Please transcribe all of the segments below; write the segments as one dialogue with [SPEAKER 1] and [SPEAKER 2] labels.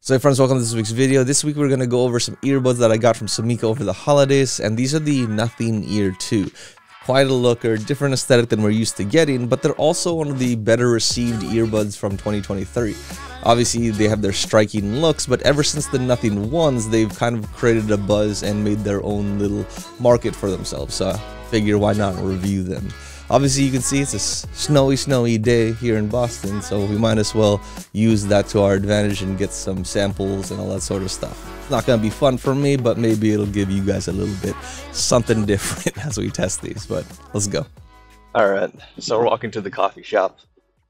[SPEAKER 1] So hey friends, welcome to this week's video. This week we're going to go over some earbuds that I got from 𝐇𝐎𝐏𝐄 over the holidays, and these are the Nothing Ear 2. Quite a looker, different aesthetic than we're used to getting, but they're also one of the better received earbuds from 2023. Obviously they have their striking looks, but ever since the Nothing ones, they've kind of created a buzz and made their own little market for themselves, so I figure why not review them. Obviously, you can see it's a snowy day here in Boston, so we might as well use that to our advantage and get some samples and all that sort of stuff. It's not going to be fun for me, but maybe it'll give you guys a little bit something different as we test these, but let's go.
[SPEAKER 2] All right, so we're walking to the coffee shop,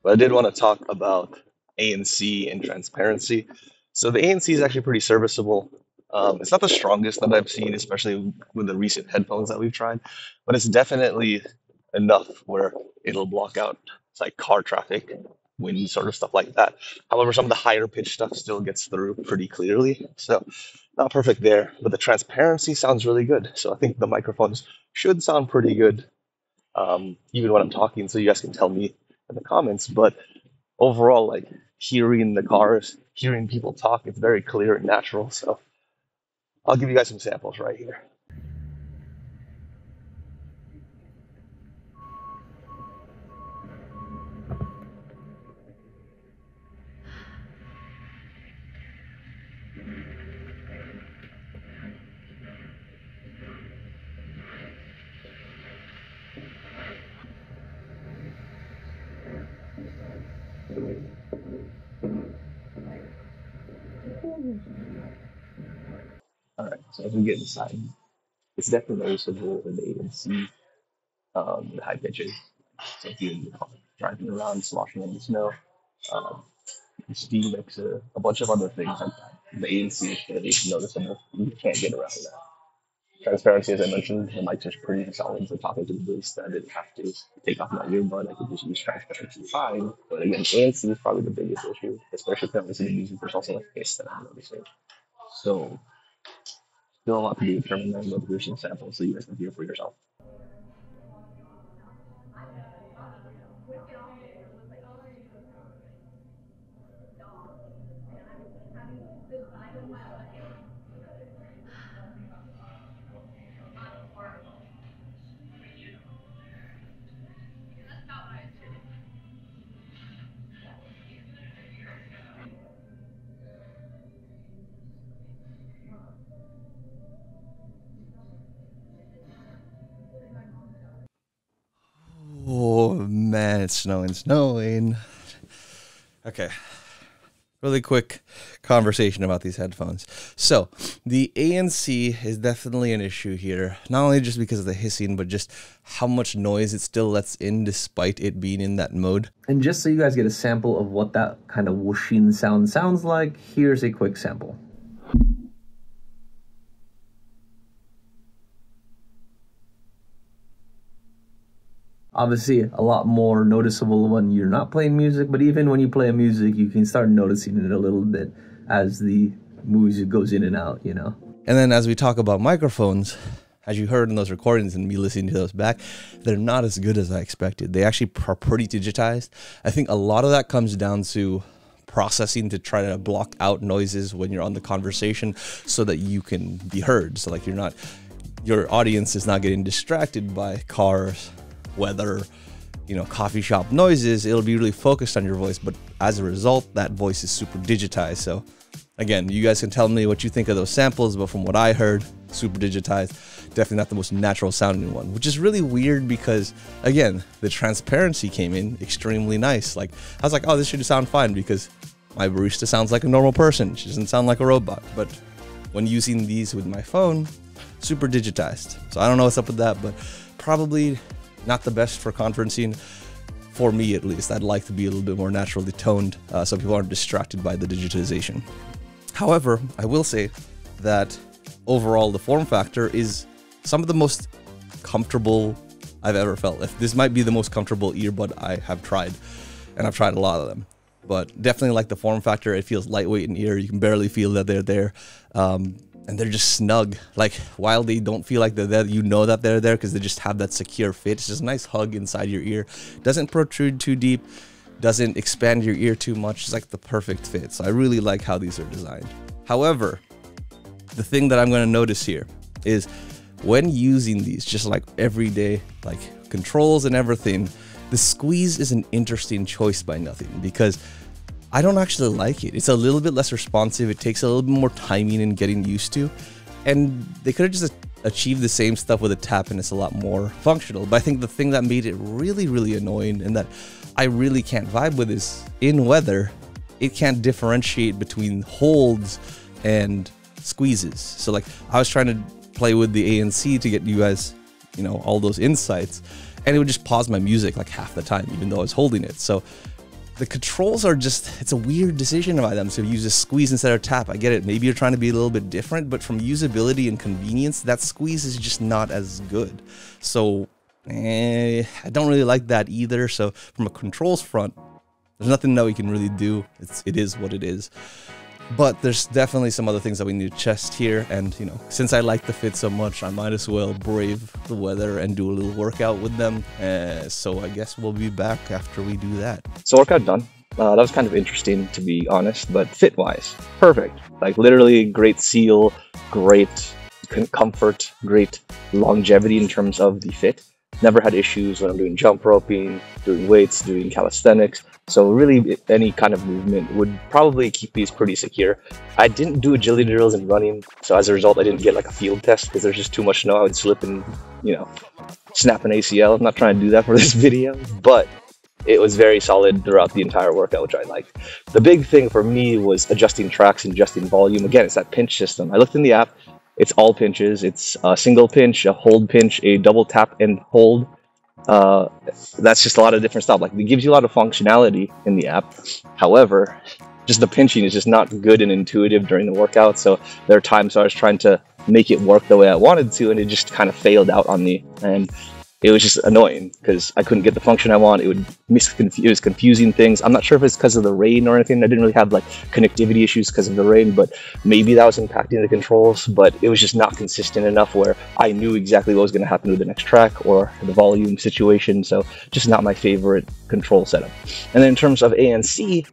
[SPEAKER 2] but I did want to talk about ANC and Transparency. So the ANC is actually pretty serviceable. It's not the strongest that I've seen, especially with the recent headphones that we've tried, but it's definitely enough where it'll block out like car traffic, wind, sort of stuff like that. However, some of the higher pitch stuff still gets through pretty clearly, so not perfect there, but the transparency sounds really good. So I think the microphones should sound pretty good, even when I'm talking, so you guys can tell me in the comments. But overall, like hearing the cars, hearing people talk, it's very clear and natural. So I'll give you guys some samples right here. All right, so as we get inside, it's definitely noticeable in the ANC, the high pitches. So if you're in the car, driving around, sloshing in the snow, the speed makes a bunch of other things like that. The ANC is very noticeable. You can't get around that. Transparency, as I mentioned, the mics are pretty solid for talking to the boost. I didn't have to take off my earbud. I could just use transparency fine. But again, ANC is probably the biggest issue, especially if I'm listening to music. There's also like bass that I'm noticing. So still a lot to be determined there, but here's some samples so you guys can hear for yourself.
[SPEAKER 1] Oh man, it's snowing. Okay, really quick conversation about these headphones. So the ANC is definitely an issue here, not only just because of the hissing, but just how much noise it still lets in despite it being in that mode.
[SPEAKER 3] And just so you guys get a sample of what that kind of whooshing sound sounds like, here's a quick sample. Obviously, a lot more noticeable when you're not playing music, but even when you play music, you can start noticing it a little bit as the music goes in and out, you know?
[SPEAKER 1] And then as we talk about microphones, as you heard in those recordings and me listening to those back, they're not as good as I expected. They actually are pretty digitized. I think a lot of that comes down to processing to try to block out noises when you're on the conversation so that you can be heard. So like your audience is not getting distracted by cars, weather, you know, coffee shop noises. It'll be really focused on your voice, but as a result, that voice is super digitized. So again, you guys can tell me what you think of those samples, but from what I heard, super digitized, definitely not the most natural sounding one, which is really weird because again, the transparency came in extremely nice. Like I was like, oh, this should sound fine because my barista sounds like a normal person. She doesn't sound like a robot. But when using these with my phone, super digitized. So I don't know what's up with that, but probably not the best for conferencing, for me at least. I'd like to be a little bit more naturally toned so people aren't distracted by the digitization. However, I will say that overall the form factor is some of the most comfortable I've ever felt. This might be the most comfortable earbud I have tried, and I've tried a lot of them. But definitely like the form factor. It feels lightweight in ear. You can barely feel that they're there. And they're just snug. Like while they don't feel like they're there, you know that they're there because they just have that secure fit. It's just a nice hug inside your ear. Doesn't protrude too deep. doesn't expand your ear too much. It's like the perfect fit. So I really like how these are designed. However, the thing that I'm going to notice here is when using these, just like everyday, like controls and everything, the squeeze is an interesting choice by nothing, because I don't actually like it. It's a little bit less responsive. It takes a little bit more timing and getting used to. And they could have just achieved the same stuff with a tap, and it's a lot more functional. But I think the thing that made it really, really annoying and that I really can't vibe with is in weather, it can't differentiate between holds and squeezes. So like I was trying to play with the ANC to get you guys, you know, all those insights, and it would just pause my music like half the time, even though I was holding it. So the controls are just, it's a weird decision by them to use a squeeze instead of tap. I get it. Maybe you're trying to be a little bit different, but from usability and convenience, that squeeze is just not as good. So I don't really like that either. So from a controls front, there's nothing that we can really do. It is what it is. But there's definitely some other things that we need to test here. And, you know, since I like the fit so much, I might as well brave the weather and do a little workout with them. So I guess we'll be back after we do that.
[SPEAKER 2] So workout done. That was kind of interesting, to be honest, but fit-wise, perfect. Like literally great seal, great comfort, great longevity in terms of the fit. Never had issues when I'm doing jump roping, doing weights, doing calisthenics. So really any kind of movement would probably keep these pretty secure. I didn't do agility drills and running, so as a result I didn't get like a field test because there's just too much snow. I would slip and, you know, snap an ACL. I'm not trying to do that for this video, but it was very solid throughout the entire workout, which I liked. The big thing for me was adjusting tracks and adjusting volume. Again, it's that pinch system. I looked in the app. It's all pinches. It's a single pinch, a hold pinch, a double tap and hold. That's just a lot of different stuff. Like, it gives you a lot of functionality in the app. However, just the pinching is just not good and intuitive during the workout. So there are times I was trying to make it work the way I wanted to, and it just kind of failed out on me. And it was just annoying because I couldn't get the function I want. It was confusing things. I'm not sure if it's because of the rain or anything. I didn't really have like connectivity issues because of the rain, but maybe that was impacting the controls. But it was just not consistent enough where I knew exactly what was going to happen with the next track or the volume situation. So just not my favorite control setup. And then in terms of ANC,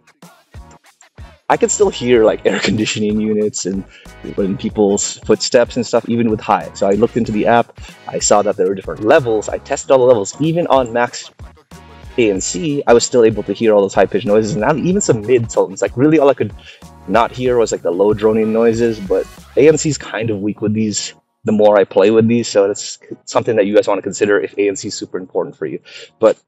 [SPEAKER 2] I could still hear like air conditioning units and when people's footsteps and stuff, even with high. So I looked into the app, I saw that there were different levels. I tested all the levels. Even on max ANC, I was still able to hear all those high-pitched noises, and even some mid-tones. Like really all I could not hear was like the low droning noises, but ANC is kind of weak with these the more I play with these. So that's something that you guys want to consider if ANC is super important for you. But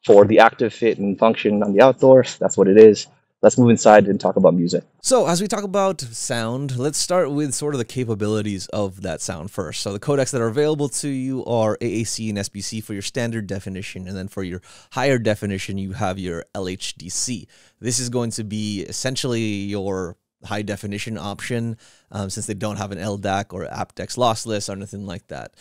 [SPEAKER 2] for the active fit and function on the outdoors, that's what it is. Let's move inside and talk about music.
[SPEAKER 1] So as we talk about sound, let's start with sort of the capabilities of that sound first. So the codecs that are available to you are AAC and SBC for your standard definition. And then for your higher definition, you have your LHDC. This is going to be essentially your high definition option since they don't have an LDAC or aptX lossless or anything like that.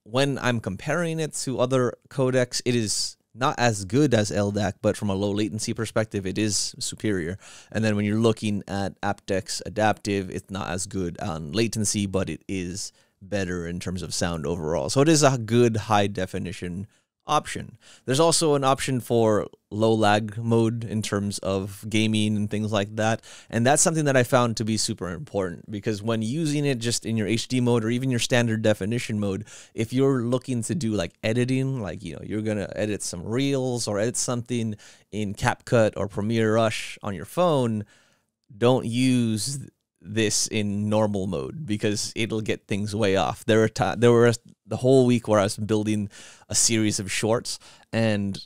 [SPEAKER 1] When I'm comparing it to other codecs, it is not as good as LDAC, but from a low latency perspective, it is superior. And then when you're looking at aptX adaptive, it's not as good on latency, but it is better in terms of sound overall. So it is a good high definition option. There's also an option for low lag mode in terms of gaming and things like that. And that's something that I found to be super important because when using it just in your HD mode or even your standard definition mode, if you're looking to do like editing, like, you know, you're going to edit some reels or edit something in CapCut or Premiere Rush on your phone, don't use this in normal mode because it'll get things way off. There were the whole week where I was building a series of shorts, and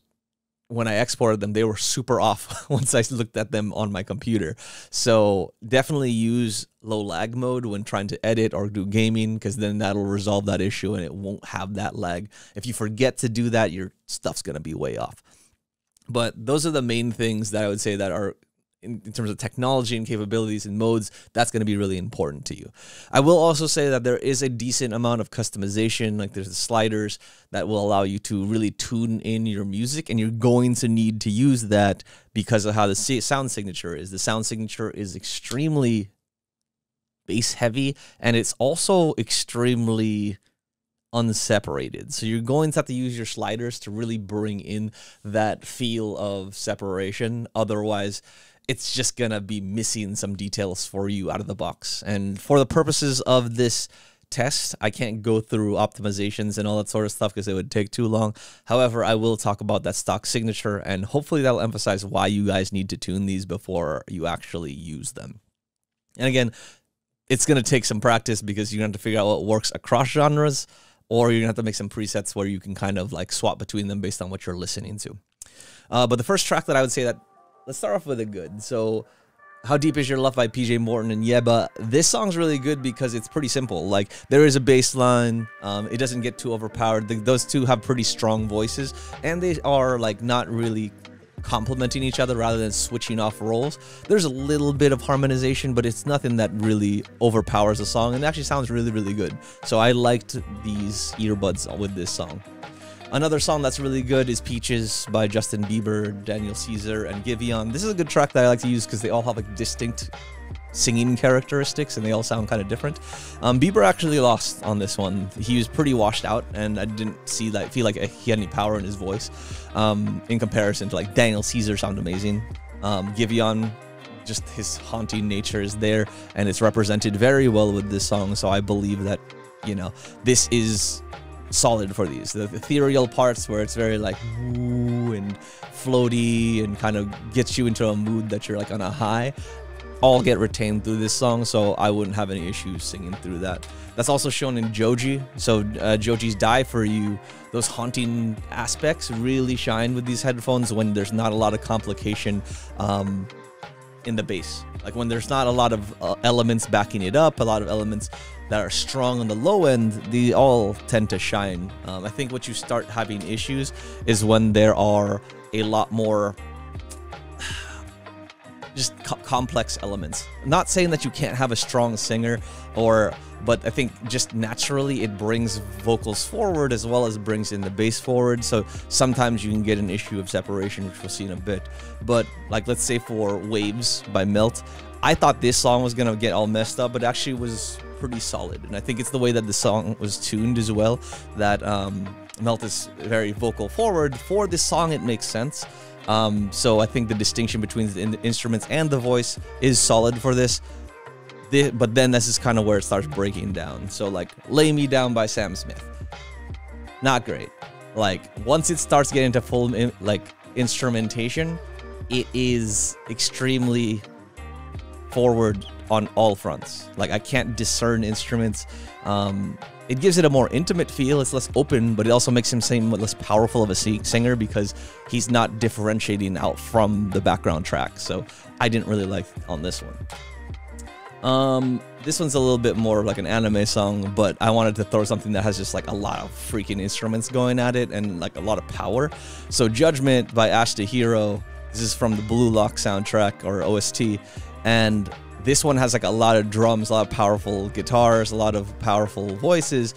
[SPEAKER 1] when I exported them, they were super off once I looked at them on my computer. So definitely use low lag mode when trying to edit or do gaming, because then that'll resolve that issue and it won't have that lag. If you forget to do that, your stuff's going to be way off. But those are the main things that I would say that are in terms of technology and capabilities and modes, that's going to be really important to you. I will also say that there is a decent amount of customization, like there's the sliders that will allow you to really tune in your music, and you're going to need to use that because of how the sound signature is. The sound signature is extremely bass heavy, and it's also extremely unseparated. So you're going to have to use your sliders to really bring in that feel of separation. Otherwise, it's just going to be missing some details for you out of the box. And for the purposes of this test, I can't go through optimizations and all that sort of stuff because it would take too long. However, I will talk about that stock signature, and hopefully that'll emphasize why you guys need to tune these before you actually use them. And again, it's going to take some practice because you're going to have to figure out what works across genres, or you're going to have to make some presets where you can kind of like swap between them based on what you're listening to. But the first track that I would say that, let's start off with a good. So How Deep Is Your Love by PJ Morton and Yebba. This song's really good because it's pretty simple. Like, there is a bass line. It doesn't get too overpowered. Those two have pretty strong voices, and they are like not really complementing each other rather than switching off roles. There's a little bit of harmonization, but it's nothing that really overpowers the song, and it actually sounds really, really good. So I liked these earbuds with this song. Another song that's really good is Peaches by Justin Bieber, Daniel Caesar, and 𝐵𝐵𝐿. This is a good track that I like to use because they all have like distinct singing characteristics and they all sound kind of different. Bieber actually lost on this one. He was pretty washed out, and I didn't feel like he had any power in his voice in comparison to like Daniel Caesar sound amazing. 𝐵𝐵𝐿, just his haunting nature is there, and it's represented very well with this song. So I believe that, you know, this is solid for these. The ethereal parts where it's very like woo and floaty and kind of gets you into a mood that you're like on a high, all get retained through this song, so I wouldn't have any issues singing through that. That's also shown in 𝐄𝐍𝐉𝐻. So 𝐄𝐍𝐉's Die For You, those haunting aspects really shine with these headphones when there's not a lot of complication in the bass. Like when there's not a lot of elements backing it up, a lot of elements that are strong on the low end, they all tend to shine. I think what you start having issues is when there are a lot more just complex elements. Not saying that you can't have a strong singer, but I think just naturally it brings vocals forward as well as brings in the bass forward. So sometimes you can get an issue of separation, which we'll see in a bit. But like, let's say for Waves by 𝐷𝐿, I thought this song was gonna get all messed up, but actually was pretty solid. And I think it's the way that the song was tuned as well, that 𝐷𝐿 is very vocal forward. For this song, it makes sense. So I think the distinction between the instruments and the voice is solid for this. But then this is kind of where it starts breaking down. So like Lay Me Down by Sam Smith, not great. Like once it starts getting to full like instrumentation, it is extremely forward on all fronts. Like I can't discern instruments. It gives it a more intimate feel. It's less open, but it also makes him seem less powerful of a singer because he's not differentiating out from the background track. So I didn't really like on this one. This one's a little bit more of like an anime song, but I wanted to throw something that has just like a lot of freaking instruments going at it and like a lot of power. So Judgment by Ashta Hero. This is from the Blue Lock soundtrack or OST, and this one has like a lot of drums, a lot of powerful guitars, a lot of powerful voices,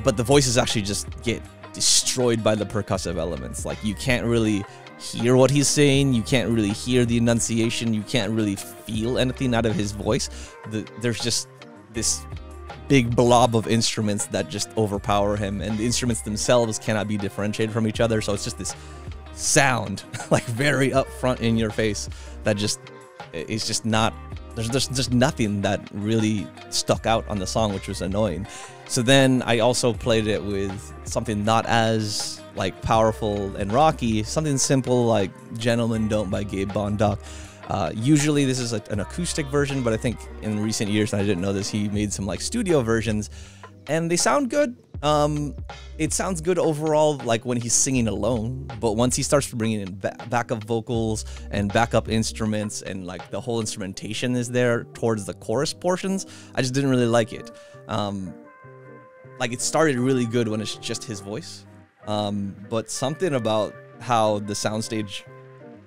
[SPEAKER 1] but the voices actually just get destroyed by the percussive elements. Like you can't really hear what he's saying, you can't really hear the enunciation, you can't really feel anything out of his voice. There's just this big blob of instruments that just overpower him, and the instruments themselves cannot be differentiated from each other, so it's just this sound like very up front in your face that just is just not, there's just nothing that really stuck out on the song, which was annoying. So then I also played it with something not as like powerful and rocky, something simple like Gentlemen Don't by Gabe Bondoc. Usually this is an acoustic version, but I think in recent years, and I didn't know this, he made some like studio versions, and they sound good. It sounds good overall, like when he's singing alone, but once he starts bringing in backup vocals and backup instruments and like the whole instrumentation is there towards the chorus portions, I just didn't really like it. Like it started really good when it's just his voice, but something about how the soundstage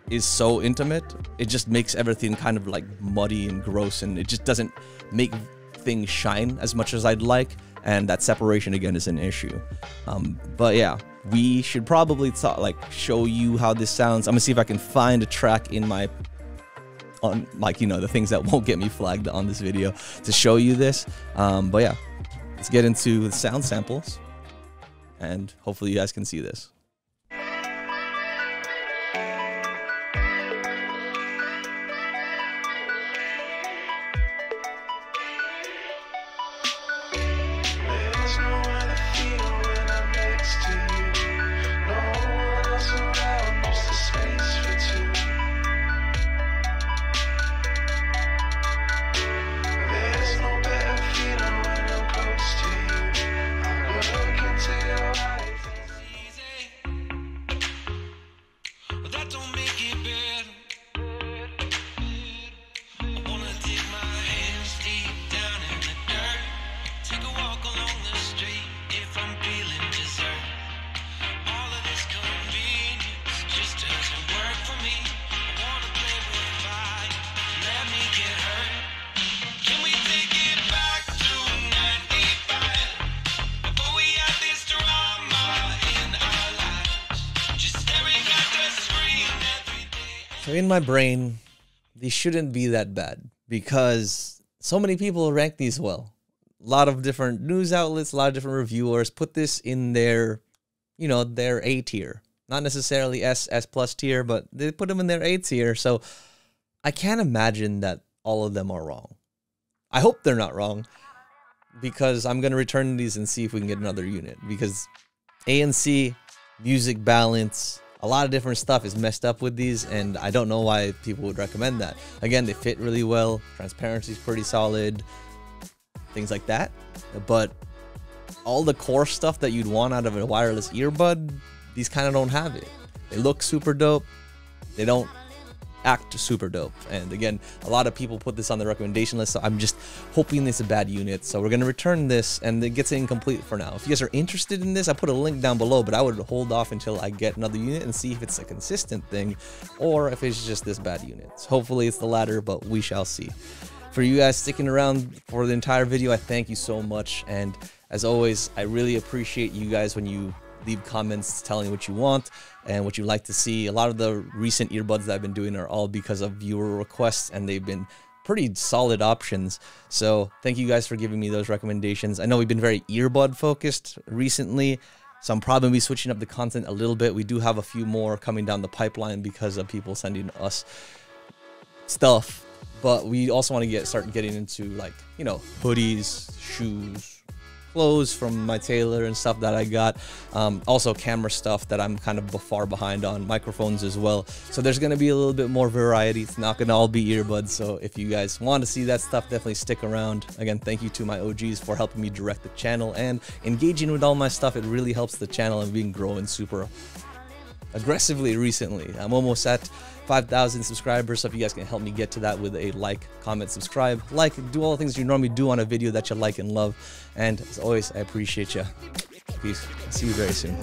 [SPEAKER 1] is so intimate, it just makes everything kind of like muddy and gross, and it just doesn't make things shine as much as I'd like. And that separation again is an issue. But yeah, we should probably show you how this sounds. I'm gonna see if I can find a track in my, on like, you know, the things that won't get me flagged on this video to show you this. But yeah, let's get into the sound samples. and hopefully you guys can see this. So in my brain, these shouldn't be that bad because so many people rank these well. A lot of different news outlets, a lot of different reviewers put this in their, you know, their A tier. Not necessarily S plus tier, but they put them in their A tier. So I can't imagine that all of them are wrong. I hope they're not wrong because I'm going to return these and see if we can get another unit, because ANC, music balance, a lot of different stuff is messed up with these, and I don't know why people would recommend that. Again, they fit really well. Transparency is pretty solid. Things like that. But all the core stuff that you'd want out of a wireless earbud, these kind of don't have it. They look super dope. They don't act super dope. And again, a lot of people put this on the recommendation list, so I'm just hoping it's a bad unit. So we're going to return this, and it gets incomplete for now. If you guys are interested in this, I put a link down below, but I would hold off until I get another unit and see if it's a consistent thing or if it's just this bad unit. So hopefully it's the latter, but we shall see. For you guys sticking around for the entire video, I thank you so much. And as always, I really appreciate you guys when you leave comments telling what you want and what you like to see. A lot of the recent earbuds that I've been doing are all because of viewer requests, and they've been pretty solid options. So thank you guys for giving me those recommendations. I know we've been very earbud focused recently, so I'm probably be switching up the content a little bit. We do have a few more coming down the pipeline because of people sending us stuff, but we also want to start getting into, like, you know, hoodies, shoes, clothes from my tailor and stuff that I got. Also camera stuff that I'm kind of far behind on, microphones as well. So there's going to be a little bit more variety. It's not going to all be earbuds. So if you guys want to see that stuff, definitely stick around. Again, thank you to my OGs for helping me direct the channel and engaging with all my stuff. It really helps the channel and being growing super aggressively recently. I'm almost at 5,000 subscribers, so if you guys can help me get to that with a like, comment, subscribe, do all the things you normally do on a video that you like and love. And as always, I appreciate you. Peace. See you very soon.